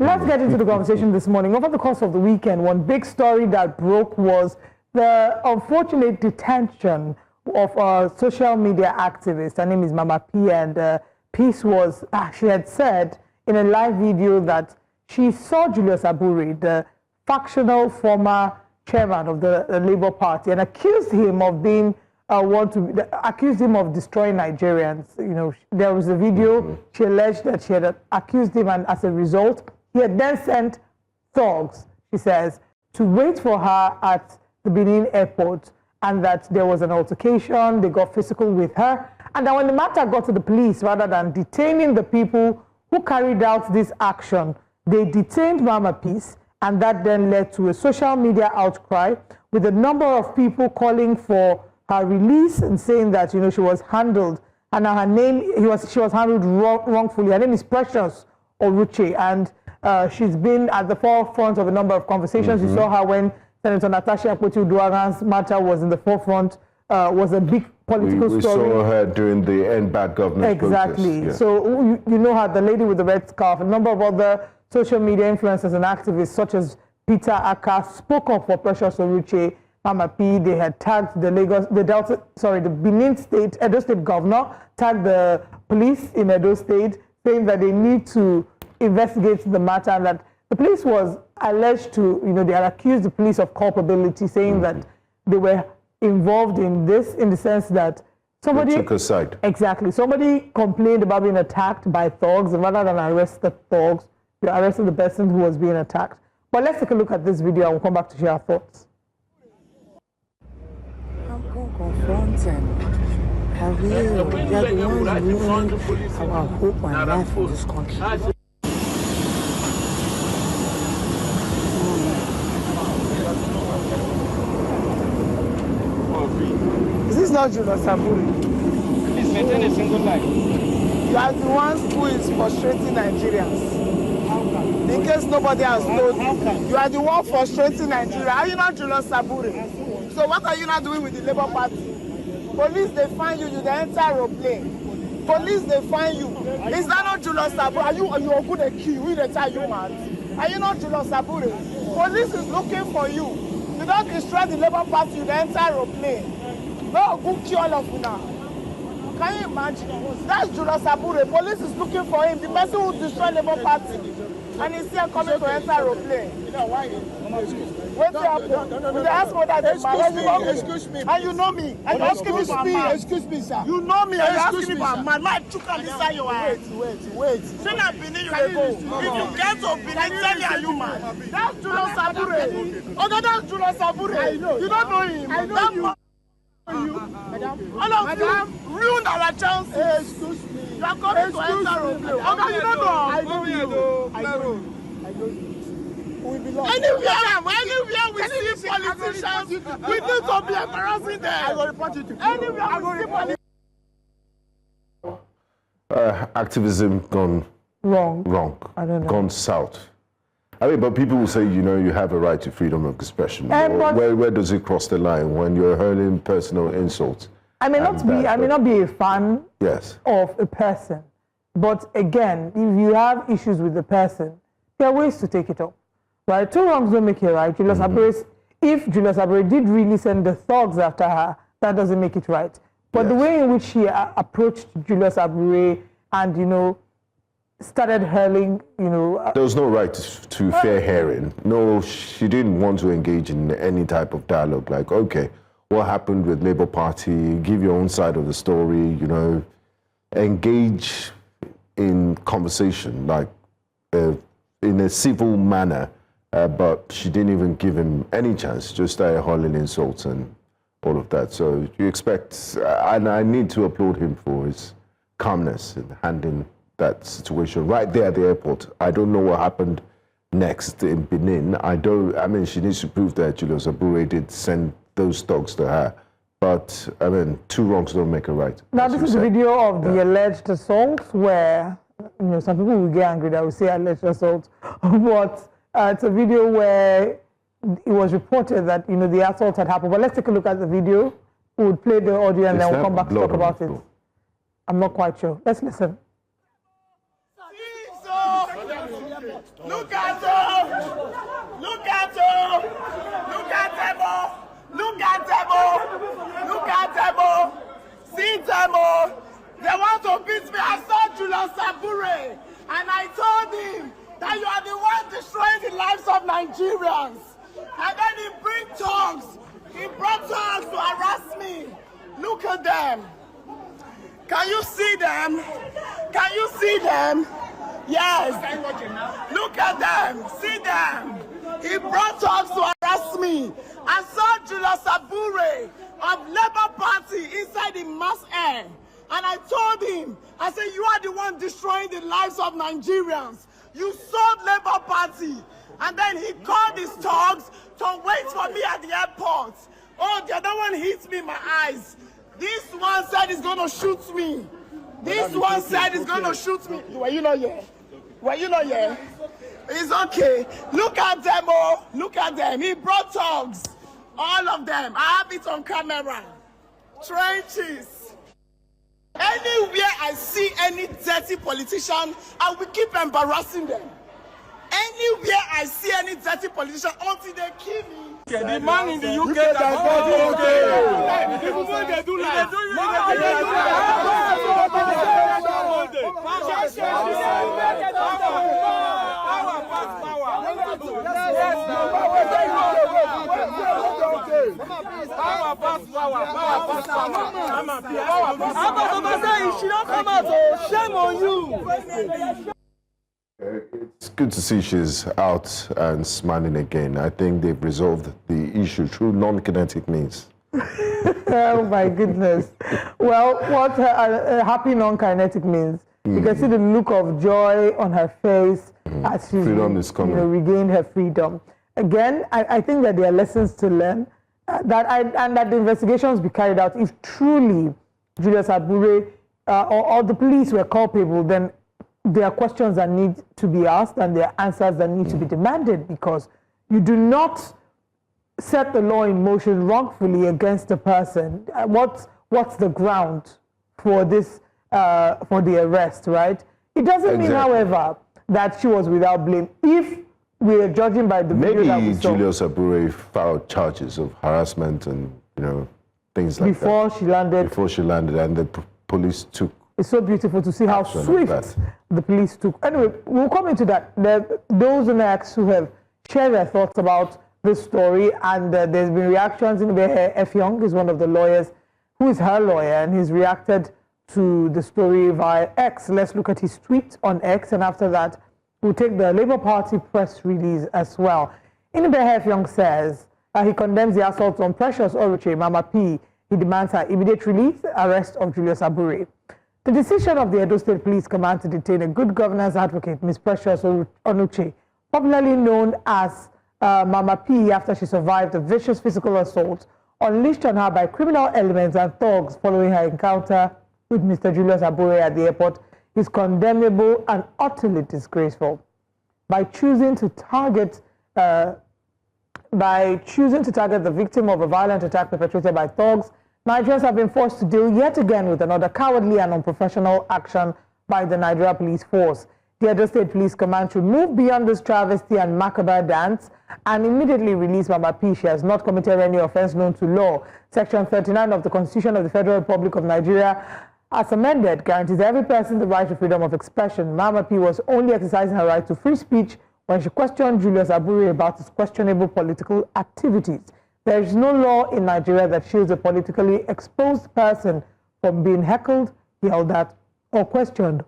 Let's get into the conversation this morning. Over the course of the weekend, one big story that broke was the unfortunate detention of a social media activist. Her name is Mama P, and Peace was, she had said in a live video that she saw Julius Abure, the factional former chairman of the Labour Party, and accused him of being accused him of destroying Nigerians. You know, there was a video. She alleged that she had accused him, and as a result, he had then sent thugs, she says, to wait for her at the Benin airport, and that there was an altercation. They got physical with her, and then when the matter got to the police, rather than detaining the people who carried out this action, they detained Mama Peace, and that then led to a social media outcry with a number of people calling for her release and saying that, you know, she was handled, and her name, she was handled wrongfully. Her name is Precious Oruche, and she's been at the forefront of a number of conversations. You saw her when Senator Natasha Akpoti-Uduaghan's matter was in the forefront, was a big political story. We saw her during the End Back government Exactly. protest. Yeah. So you know her, the lady with the red scarf. A number of other social media influencers and activists, such as Peter Aka, spoke up for Precious Oruche, Mama P. They had tagged the Benin State, Edo State governor, tagged the police in Edo State, saying that they need to investigate the matter, and that the police was alleged to, you know, they had accused the police of culpability, saying that they were involved in this in the sense that somebody took a side. Exactly. Somebody complained about being attacked by thugs, and rather than arrest the thugs, they arrested the person who was being attacked. But let's take a look at this video and we'll come back to share our thoughts. I'm going to confront them. I will. They are the ones ruining our hope and life in this country. Is this not Julius Abure? Please maintain a single life. You are the ones who is frustrating Nigerians. In case nobody has told you, you are the one frustrating Nigeria. Are you not Julius Abure? So what are you not doing with the Labour Party? Police, they find you, you the entire aeroplane. Police, they find you. Is that not Julius Abure? Are you a good at key? We tell you, man. Are you not Julius Abure? Police is looking for you. You don't destroy the Labour Party, you the entire aeroplane. No, good kill all of you now. Can you imagine? That's Julius Abure. Police is looking for him. The person who destroyed Labour Party. And he's still coming to enter aeroplane. You know why? What's happening? With the ask for that, excuse me. And you know me. And you're asking me for a man. Excuse me, sir. You know me. And you're asking me for a man. My took on inside your head. Wait. Say that Benin, you go. If you get to Benin, tell me are you man. That's Julius Abure. Oh, no, that's Julius Abure. I know. You don't know him. I know you. All of you ruined our chances. Excuse me. You are coming to enter aeroplane. Oh, no, you don't know. I know you. Anywhere we see politicians, we need to be embarrassing them. I will report you to Anywhere we see politicians. Activism gone wrong. I don't know. Gone south. I mean, but people will say, you know, you have a right to freedom of expression. Where does it cross the line when you're hurling personal insults? I may not be a fan of a person, but again, if you have issues with the person, there are ways to take it up. Right? Two wrongs don't make it right. If Julius Abure did really send the thugs after her, that doesn't make it right. But the way in which she approached Julius Abure and, you know, started hurling, you know... There was no right to fair hearing. No, she didn't want to engage in any type of dialogue. Like, okay, what happened with Labour Party? Give your own side of the story, you know. Engage in conversation, like, in a civil manner. But she didn't even give him any chance. Just started hurling insults and all of that. So you expect... and I need to applaud him for his calmness in handling that situation right there at the airport. I don't know what happened next in Benin. I mean, she needs to prove that Julius Abure did send those dogs to her. But, I mean, two wrongs don't make a right. Now, this is a video of the alleged assault where, you know, some people will get angry that we say alleged assault. But it's a video where it was reported that, you know, the assault had happened. But let's take a look at the video. We would play the audio and then we'll come back to talk about it. I'm not quite sure. Let's listen. Look at them! Look at them! Look at them! Look at them! Look at them! See them! They want to beat me. I saw Julius Abure, and I told him that you are the one destroying the lives of Nigerians. And then he brought tongues. He brought tongues to harass me. Look at them. Can you see them? Can you see them? Yes. Look at them. See them. He brought tongues to harass me. I saw Julius Abure of Labour Party inside the mass air. And I told him, I said, you are the one destroying the lives of Nigerians. You sold Labour Party. And then he called his thugs to wait for me at the airport. Oh, the other one hit me in my eyes. This one said he's going to shoot me. This one said he's going to shoot me. Were you not here? Were you not here? It's okay. Look at them, oh. Look at them. He brought thugs. All of them. I have it on camera. Trenches. Anywhere I see any dirty politician, I will keep embarrassing them. Anywhere I see any dirty politician, until they kill me. The man in the UK that people they do like shame on you. It's good to see she's out and smiling again. I think they've resolved the issue through non-kinetic means. Oh my goodness. Well, what a happy non-kinetic means. You can see the look of joy on her face as she regained her freedom. Again, I think that there are lessons to learn and that the investigations be carried out. If truly Julius Abure or the police were culpable, then there are questions that need to be asked and there are answers that need to be demanded, because you do not set the law in motion wrongfully against a person. What's the ground for this, for the arrest, right? It doesn't mean, however, that she was without blame. If we are judging by the video that we saw, Julius Abure filed charges of harassment and things like before that. Before she landed, and the police took. It's so beautiful to see how swift the police took. Anyway, we'll come into that. Those next who have shared their thoughts about this story, and there's been reactions. In F. Young is one of the lawyers, who is her lawyer, and he's reacted to the story via X. Let's look at his tweet on X, and after that, we'll take the Labour Party press release as well. In F. Young says he condemns the assault on Precious Oruche, Mama P. He demands her immediate release, arrest of Julius Abure. The decision of the Edo State Police Command to detain a good governance advocate, Ms. Precious Oruche, popularly known as Mama P, after she survived a vicious physical assault unleashed on her by criminal elements and thugs following her encounter with Mr. Julius Abure at the airport, is condemnable and utterly disgraceful. By choosing to target the victim of a violent attack perpetrated by thugs, Nigerians have been forced to deal yet again with another cowardly and unprofessional action by the Nigeria Police Force. The Edo State Police Command should move beyond this travesty and macabre dance and immediately release Mama P. She has not committed any offense known to law. Section 39 of the Constitution of the Federal Republic of Nigeria, as amended, guarantees every person the right to freedom of expression. Mama P. was only exercising her right to free speech when she questioned Julius Abure about his questionable political activities. There is no law in Nigeria that shields a politically exposed person from being heckled, yelled at, or questioned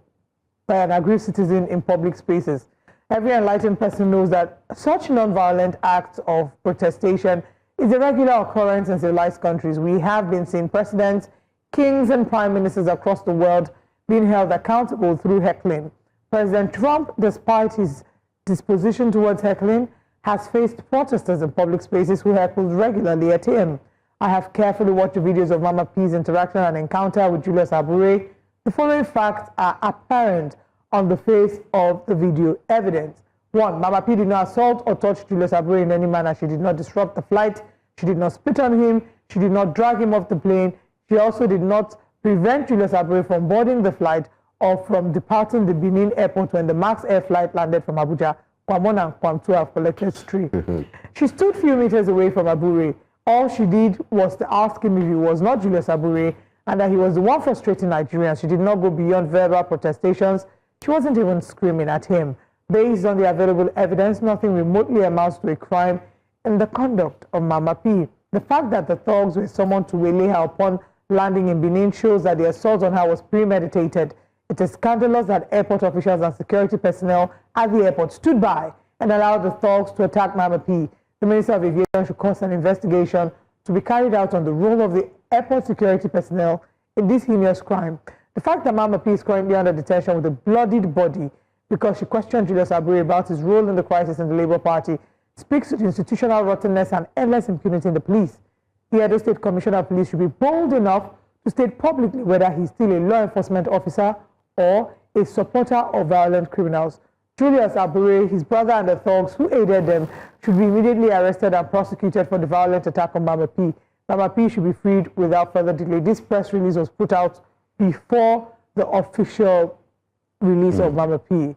by an aggrieved citizen in public spaces. Every enlightened person knows that such non-violent acts of protestation is a regular occurrence in civilized countries. We have been seeing presidents, kings, and prime ministers across the world being held accountable through heckling. President Trump, despite his disposition towards heckling, has faced protesters in public spaces who heckled regularly at him. I have carefully watched the videos of Mama P's interaction and encounter with Julius Abure. The following facts are apparent on the face of the video evidence. 1. Mama P did not assault or touch Julius Abure in any manner. She did not disrupt the flight. She did not spit on him. She did not drag him off the plane. She also did not prevent Julius Abure from boarding the flight or from departing the Benin airport when the MAX air flight landed from Abuja Kwamon and Kwamtu have collected stray. She stood few meters away from Abure. All she did was to ask him if he was not Julius Abure and that he was the one frustrating Nigerians. She did not go beyond verbal protestations. She wasn't even screaming at him. Based on the available evidence, nothing remotely amounts to a crime in the conduct of Mama P. The fact that the thugs were summoned to waylay her upon landing in Benin shows that the assault on her was premeditated. It is scandalous that airport officials and security personnel at the airport stood by and allowed the thugs to attack Mama P. The Minister of Aviation should cause an investigation to be carried out on the role of the airport security personnel in this heinous crime. The fact that Mama P is currently under detention with a bloodied body because she questioned Julius Abure about his role in the crisis in the Labour Party speaks to the institutional rottenness and endless impunity in the police. The Edo State Commissioner of Police should be bold enough to state publicly whether he's still a law enforcement officer or a supporter of violent criminals. Julius Abure, his brother and the thugs who aided them should be immediately arrested and prosecuted for the violent attack on Mama P. Mama P should be freed without further delay. This press release was put out before the official release of Mama P.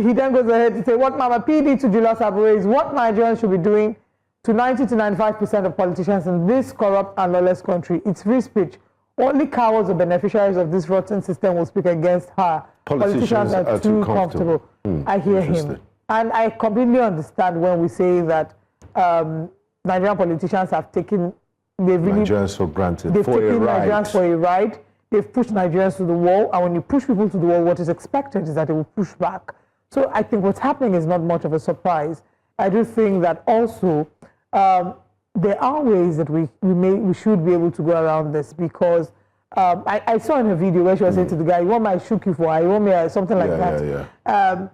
He then goes ahead to say what Mama P did to Julius Abure is what Nigerians should be doing to 90 to 95% of politicians in this corrupt and lawless country. It's free speech. Only cowards or beneficiaries of this rotten system will speak against her. Politicians are too comfortable. I hear him. And I completely understand when we say that Nigerian politicians have taken Nigerians for granted. They've taken Nigerians for a ride. They've pushed Nigerians to the wall. And when you push people to the wall, what is expected is that they will push back. So I think what's happening is not much of a surprise. I do think that also there are ways that we should be able to go around this because I saw in a video where she was saying to the guy, "You want my shuki for? You want me something like that?"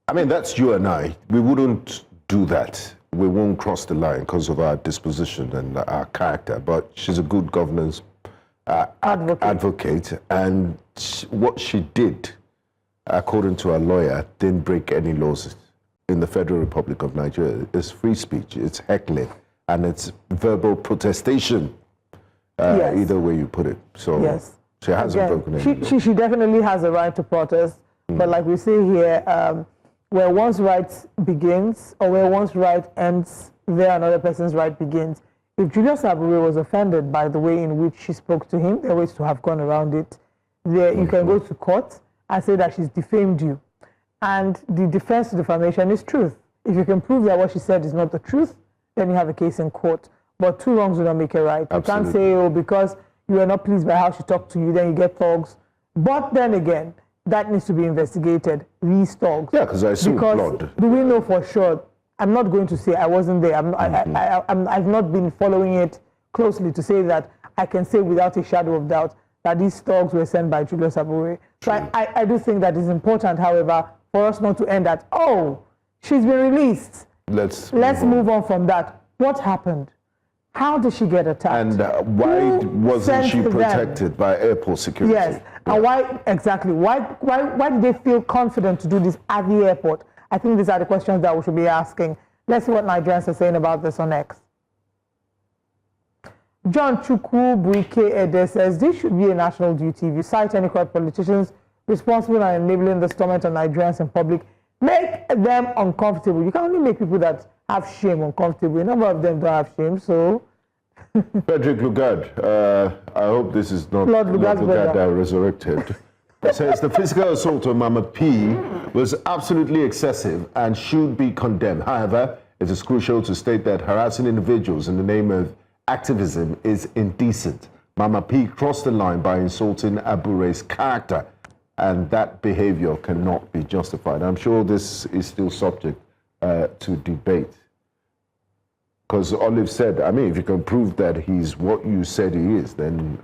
I mean, that's you and I. We wouldn't do that. We won't cross the line because of our disposition and our character. But she's a good governance advocate, and what she did, according to a lawyer, didn't break any laws in the Federal Republic of Nigeria. It's free speech, it's heckling, and it's verbal protestation, either way you put it. So she hasn't broken any law. She definitely has a right to protest, but like we say here, where one's right begins or where one's right ends, there another person's right begins. If Julius Abure was offended by the way in which she spoke to him, there are ways to have gone around it. You can go to court and say that she's defamed you. And the defense to defamation is truth. If you can prove that what she said is not the truth, then you have a case in court. But two wrongs will not make a right. Absolutely. You can't say, oh, because you are not pleased by how she talked to you, then you get thugs. But then again, that needs to be investigated. These thugs. Yeah, because I saw blood. Do we know for sure? I'm not going to say I wasn't there. I've not been following it closely to say that I can say without a shadow of doubt that these thugs were sent by Julius Abure. So I do think that it's important, however, for us not to end at, oh, she's been released. Let's move on from that. What happened? How did she get attacked? And why wasn't she protected by airport security? Yes, and why exactly? Why did they feel confident to do this at the airport? I think these are the questions that we should be asking. Let's see what Nigerians are saying about this on X. John Chukwu Buike Ede says this should be a national duty. If you cite any corrupt politicians responsible and enabling this torment on Nigerians in public, make them uncomfortable. You can only make people that have shame uncomfortable. A number of them don't have shame, so... Frederick Lugard, I hope this is not Lord Lugard resurrected. Says the physical assault on Mama P was absolutely excessive and should be condemned. However, it is crucial to state that harassing individuals in the name of activism is indecent. Mama P crossed the line by insulting Abure's character, and that behavior cannot be justified. I'm sure this is still subject to debate. Because Olive said, I mean, if you can prove that he's what you said he is, then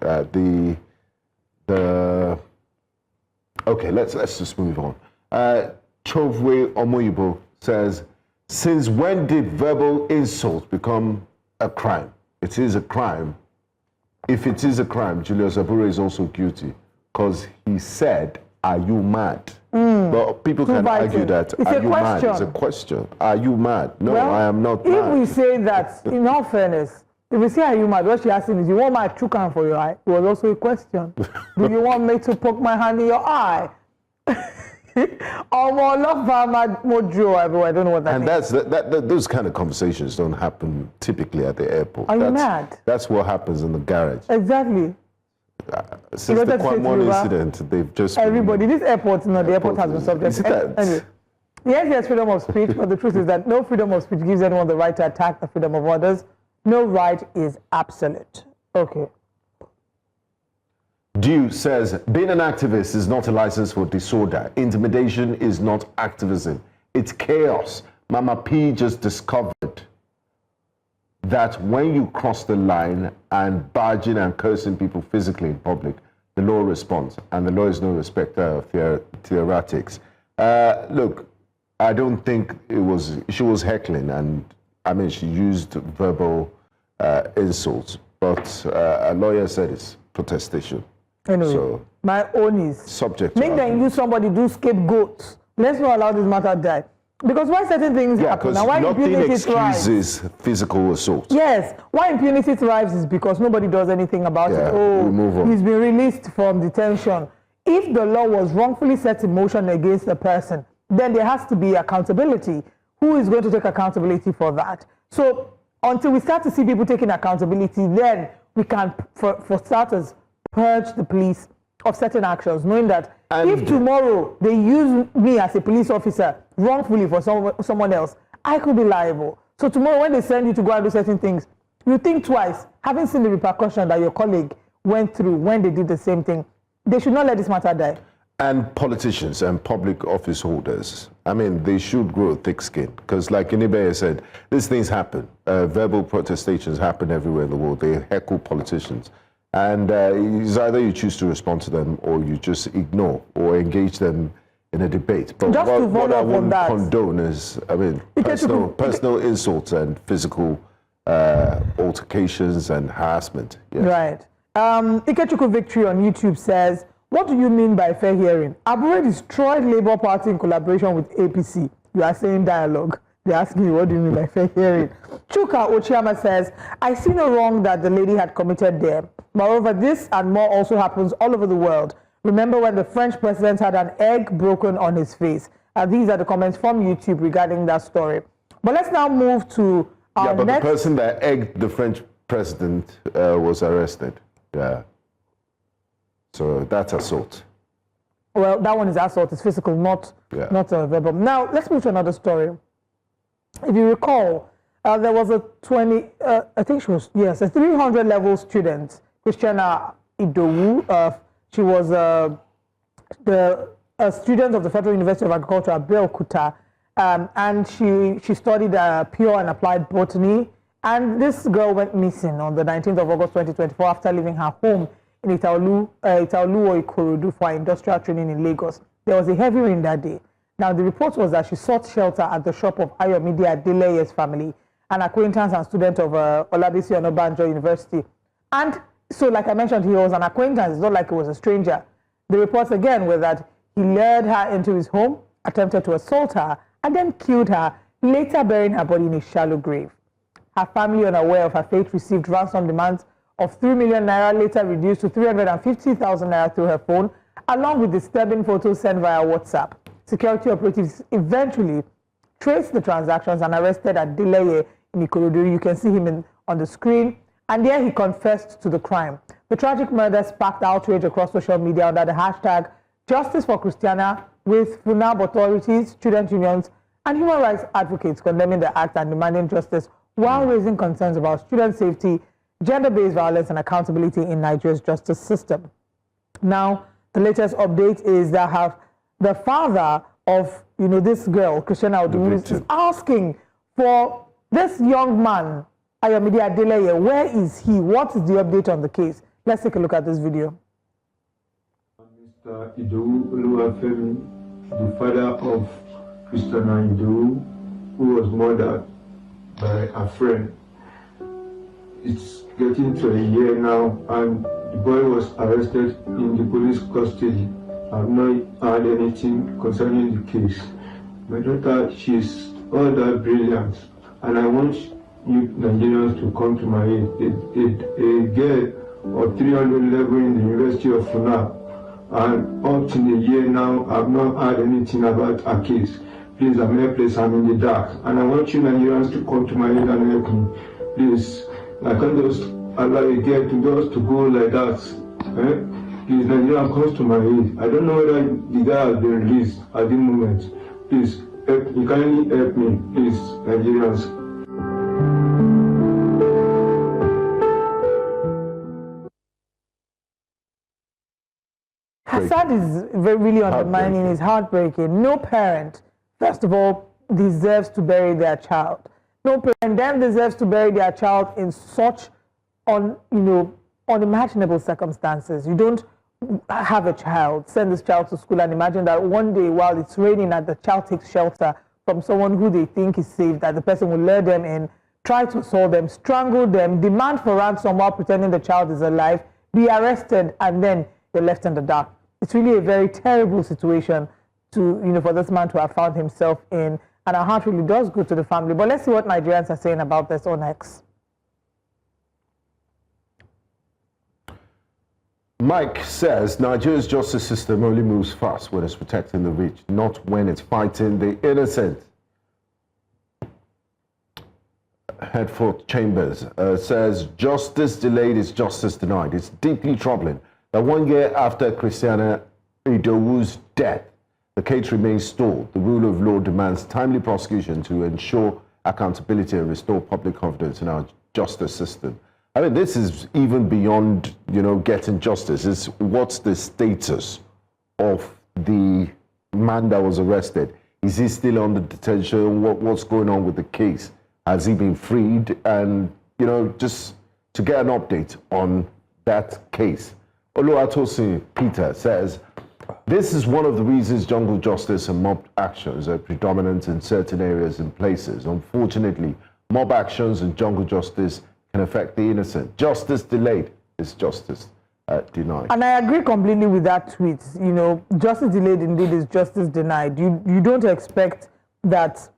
okay, let's just move on. Chovwe Omoyibo says, since when did verbal insult become a crime? It is a crime. If it is a crime, Julius Abure is also guilty because he said, are you mad? But people can argue that, are you mad? It's a question. Are you mad? No, well, I am not mad. If we say that, in all fairness, if we say, are you mad? What she asking is, you want my chukan for your eye? It was also a question. Do you want me to poke my hand in your eye? Mojo, I don't know what that and means. those kind of conversations don't happen typically at the airport. Are you mad? That's what happens in the garage. Exactly. Since the Kwamon incident, they've just everybody. This airport, the airport has been subject. Anyway, yes, there's freedom of speech, but the truth is that no freedom of speech gives anyone the right to attack the freedom of others. No right is absolute. Okay. Dew says, being an activist is not a license for disorder. Intimidation is not activism. It's chaos. Mama P just discovered that when you cross the line and barging and cursing people physically in public, the law responds, and the law is no respecter of theoretics. Look, I don't think she was heckling, and I mean, she used verbal insults, but a lawyer said it's protestation. Anyway, so, my own is subject. Make them use somebody do scapegoats. Let's not allow this matter to die. Because why certain things happen and why impunity thrives? Excuses physical assault. Yes, why impunity thrives is because nobody does anything about it. Oh, he's been released from detention. If the law was wrongfully set in motion against the person, then there has to be accountability. Who is going to take accountability for that? So until we start to see people taking accountability, then we can, for starters, purge the police of certain actions, knowing that if tomorrow they use me as a police officer wrongfully for someone else, I could be liable. So tomorrow when they send you to go and do certain things, you think twice, having seen the repercussion that your colleague went through when they did the same thing. They should not let this matter die. And politicians and public office holders, I mean, they should grow thick skin. Because like Inibeye said, these things happen. Verbal protestations happen everywhere in the world. They heckle politicians. And it's either you choose to respond to them or you just ignore or engage them in a debate. But just what I wouldn't condone is, I mean, personal insults and physical altercations and harassment. Yes. Right. Ikechukwu Victory on YouTube says, what do you mean by fair hearing? Abure destroyed Labour Party in collaboration with APC. You are saying dialogue. They're asking you, what do you mean by fair hearing? Chuka Ochiama says, I see no wrong that the lady had committed there. Moreover, this and more also happens all over the world. Remember when the French president had an egg broken on his face? These are the comments from YouTube regarding that story. But let's now move to our the person that egged the French president was arrested. Yeah. So that's assault. Well, that one is assault. It's physical, not verbal. Now, let's move to another story. If you recall, there was a 300 level student, Christiana Idowu. She was a student of the Federal University of Agriculture, Abure, and she studied pure and applied botany. And this girl went missing on the 19th of August 2024 after leaving her home in Itaolu or Ikorodu for industrial training in Lagos. There was a heavy rain that day. Now, the report was that she sought shelter at the shop of Ayomide Adeleye's family, an acquaintance and student of Olabisi Onabanjo University. And so, like I mentioned, he was an acquaintance. It's not like he was a stranger. The reports again were that he lured her into his home, attempted to assault her, and then killed her, later burying her body in a shallow grave. Her family, unaware of her fate, received ransom demands of 3 million naira, later reduced to 350,000 naira through her phone, along with disturbing photos sent via WhatsApp. Security operatives eventually traced the transactions and arrested Adeleye in Ikorodu. You can see him on the screen. And there he confessed to the crime. The tragic murder sparked outrage across social media under the hashtag Justice for Christiana, with FUNAAB authorities, student unions, and human rights advocates condemning the act and demanding justice while raising concerns about student safety, gender-based violence, and accountability in Nigeria's justice system. Now, the latest update is that the father of, this girl, Christiana Odumu, is asking for this young man, Ayomide Adeleye. Where is he? What is the update on the case? Let's take a look at this video. Mr. Idowu Oluwafemi, the father of Christiana Idowu, who was murdered by a friend. It's getting to a year now, and the boy was arrested in the police custody. I've not heard anything concerning the case. My daughter, she's all that brilliant, and I want you Nigerians to come to my aid. A girl of 300 level in the University of FUNAAB, And up to a year now, I've not heard anything about her case. Please, I'm helpless, I'm in the dark. And I want you Nigerians to come to my aid and help me. Please, I can't just allow a girl to go like that. Please, Nigeria comes to my aid. I don't know whether the guy has been released at the moment. Please, you kindly help me, please, Nigerians. Hassan is really undermining, is heartbreaking. No parent, first of all, deserves to bury their child. No parent then deserves to bury their child in such unimaginable circumstances. You don't have a child, send this child to school and imagine that one day while it's raining that the child takes shelter from someone who they think is safe, that the person will lure them in, try to assault them, strangle them, demand for ransom while pretending the child is alive, be arrested, and then you're left in the dark. It's really a very terrible situation to, for this man to have found himself in, and our heart really does go to the family. But let's see what Nigerians are saying about this on X. Mike says Nigeria's justice system only moves fast when it's protecting the rich, not when it's fighting the innocent. Headford Chambers says justice delayed is justice denied. It's deeply troubling that 1 year after Christiana Idowu's death, the case remains stalled. The rule of law demands timely prosecution to ensure accountability and restore public confidence in our justice system. I mean, this is even beyond, getting justice. It's what's the status of the man that was arrested? Is he still under detention? What's going on with the case? Has he been freed? And, just to get an update on that case. Oluwatosin Peter says, this is one of the reasons jungle justice and mob actions are predominant in certain areas and places. Unfortunately, mob actions and jungle justice can affect the innocent. Justice delayed is justice denied. And I agree completely with that tweet. Justice delayed indeed is justice denied. You don't expect that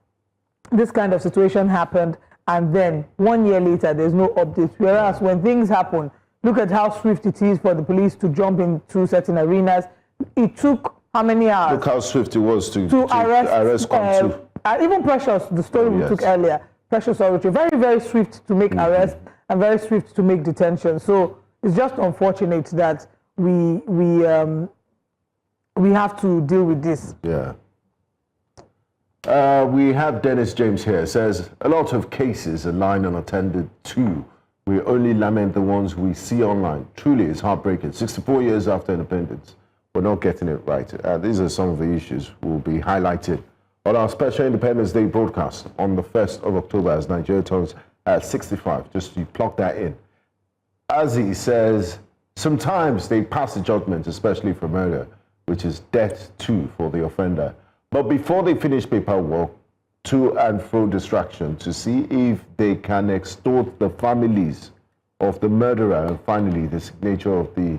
this kind of situation happened and then 1 year later there's no update. Whereas when things happen, look at how swift it is for the police to jump into certain arenas. It took how many hours? Look how swift it was to arrest even Precious, the story we took earlier. Precious Orochi, very, very swift to make arrest and very swift to make detention. So it's just unfortunate that we have to deal with this. Yeah. We have Dennis James here. Says a lot of cases are lying unattended too. We only lament the ones we see online. Truly, it's heartbreaking. 64 years after independence, we're not getting it right. These are some of the issues we'll be highlighted on our special Independence Day broadcast on the 1st of October as Nigeria turns at 65, just to plug that in. As he says, sometimes they pass a judgment, especially for murder, which is death too for the offender. But before they finish paperwork, to and fro distraction to see if they can extort the families of the murderer and finally the signature of the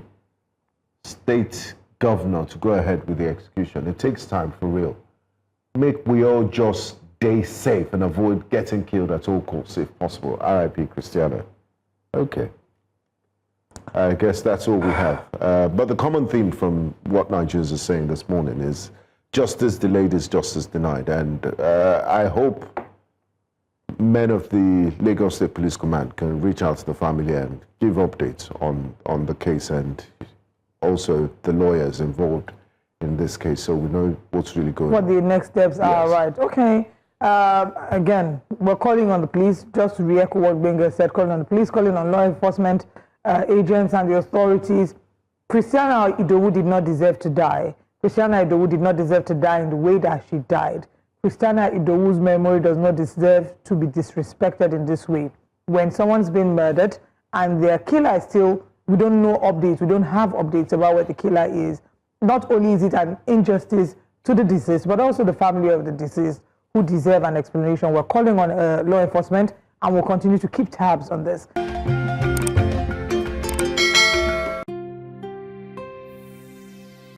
state governor to go ahead with the execution. It takes time for real. Make we all just stay safe and avoid getting killed at all costs if possible. R.I.P. Christiana. Okay. I guess that's all we have. But the common theme from what Nigerians are saying this morning is justice delayed is justice denied. And I hope men of the Lagos State Police Command can reach out to the family and give updates on the case and also the lawyers involved in this case, so we know what's really going on. What the next steps are, right. Okay. Again, we're calling on the police, just to re-echo what Gbenga said, calling on the police, calling on law enforcement agents and the authorities. Christiana Idowu did not deserve to die. Christiana Idowu did not deserve to die in the way that she died. Christiana Idowu's memory does not deserve to be disrespected in this way. When someone's been murdered and their killer is still, we don't know updates, we don't have updates about what the killer is. Not only is it an injustice to the deceased, but also the family of the deceased who deserve an explanation. We're calling on law enforcement and we'll continue to keep tabs on this.